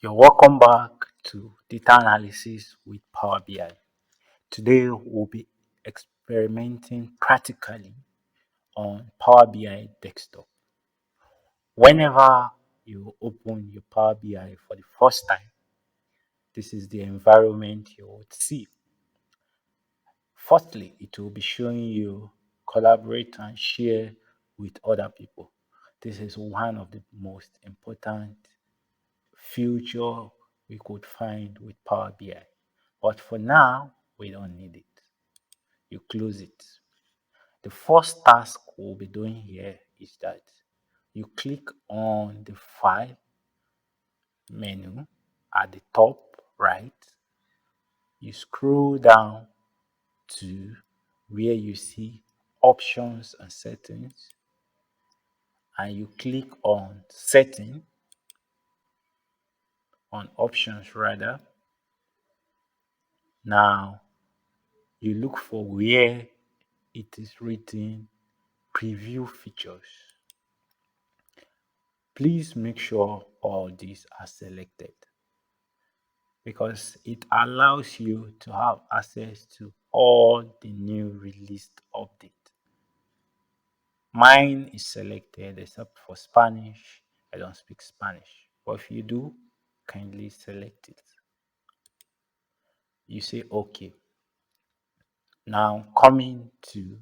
You're welcome back to Data Analysis with Power BI. Today we'll be experimenting practically on Power BI desktop. Whenever you open your Power BI for the first time, this is the environment you would see. Firstly, it will be showing you collaborate and share with other people. This is one of the most important future we could find with Power BI. But for now, we don't need it. You close it. The first task we'll be doing here is that you click on the File menu at the top right. You scroll down to where you see Options and Settings, and you click on Setting, on Options rather. Now you look for where it is written Preview Features. Please make sure all these are selected because it allows you to have access to all the new released update. Mine is selected except for Spanish. I don't speak Spanish. But if you do, kindly select it. You say OK. Now coming to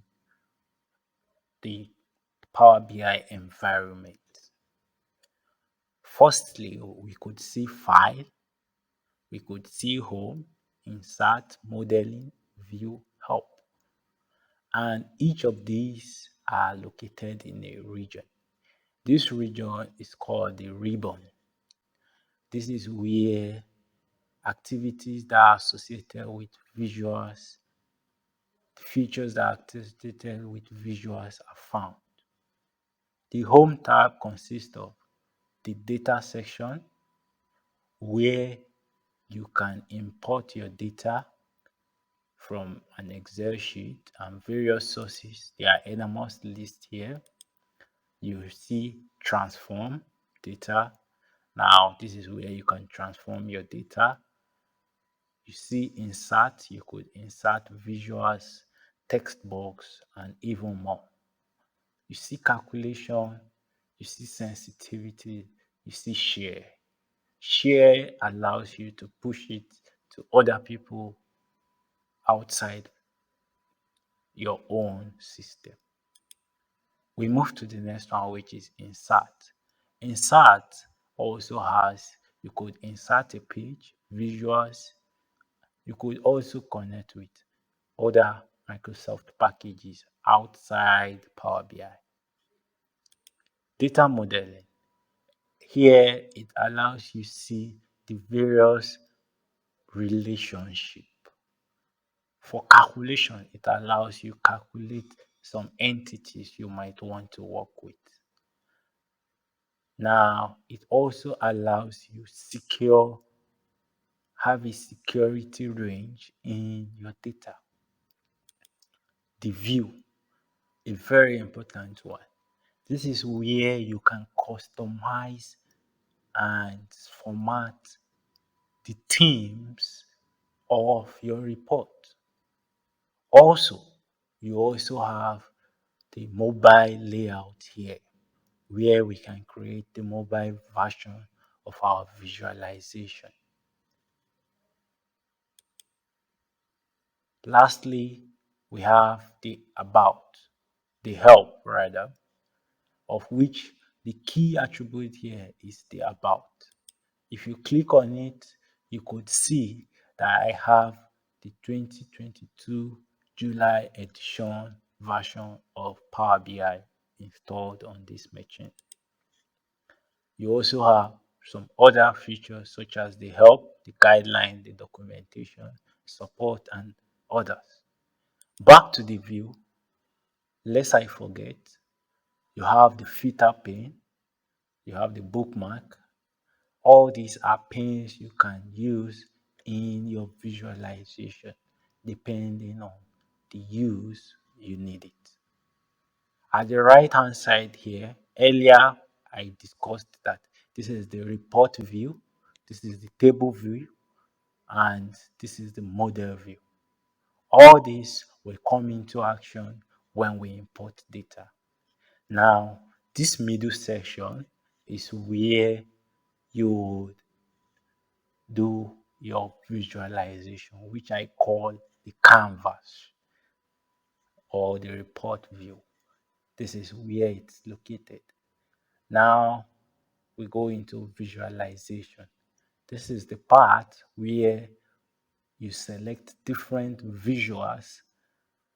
the Power BI environment. Firstly, we could see File, we could see Home, Insert, Modeling, View, Help. And each of these are located in a region. This region is called the ribbon. This is where activities that are associated with visuals, features that are associated with visuals are found. The Home tab consists of the data section where you can import your data from an Excel sheet and various sources. There are enormous list here. You see transform data. Now this is where you can transform your data. You see insert, you could insert visuals, text box, and even more. You see calculation, you see sensitivity, you see share. Share allows you to push it to other people outside your own system. We move to the next one, which is insert. Insert also has, you could insert a page, visuals. You could also connect with other Microsoft packages outside Power BI. Data modeling. Here it allows you see the various relationship. For calculation, it allows you calculate some entities you might want to work with. Now, it also allows you have a security range in your data. The view, a very important one. This is where you can customize and format the themes of your report. Also, you also have the mobile layout here where we can create the mobile version of our visualization. Lastly, we have the about, the help rather, of which the key attribute here is the about. If you click on it, you could see that I have the 2022 July edition version of Power BI installed on this machine. You also have some other features such as the help, the guideline, the documentation, support, and others. Back to the view, lest I forget, you have the filter pane, you have the bookmark. All these are panes you can use in your visualization depending on the use you need it. At the right hand side here, earlier I discussed that this is the report view. This is the table view, and this is the model view. All this will come into action when we import data. Now, this middle section is where you would do your visualization, which I call the canvas or the report view. This is where it's located. Now we go into visualization. This is the part where you select different visuals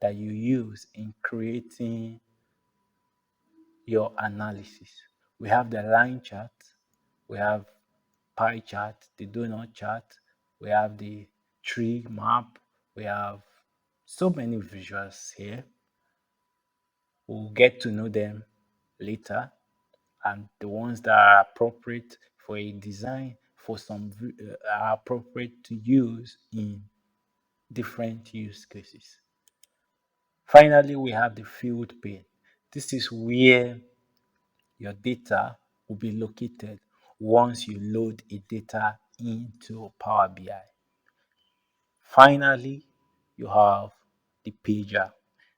that you use in creating your analysis. We have the line chart, we have pie chart, the donut chart, we have the tree map, we have so many visuals here. We'll get to know them later, and the ones that are appropriate for a design for some are appropriate to use in different use cases. Finally, we have the field pane. This is where your data will be located once you load a data into Power BI. Finally, you have the pager.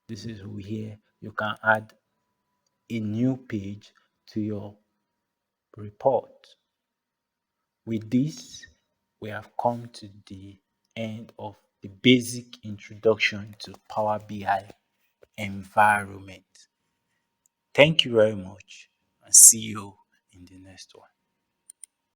This is where you can add a new page to your report. With this, we have come to the end of the basic introduction to Power BI environment. Thank you very much, and see you in the next one.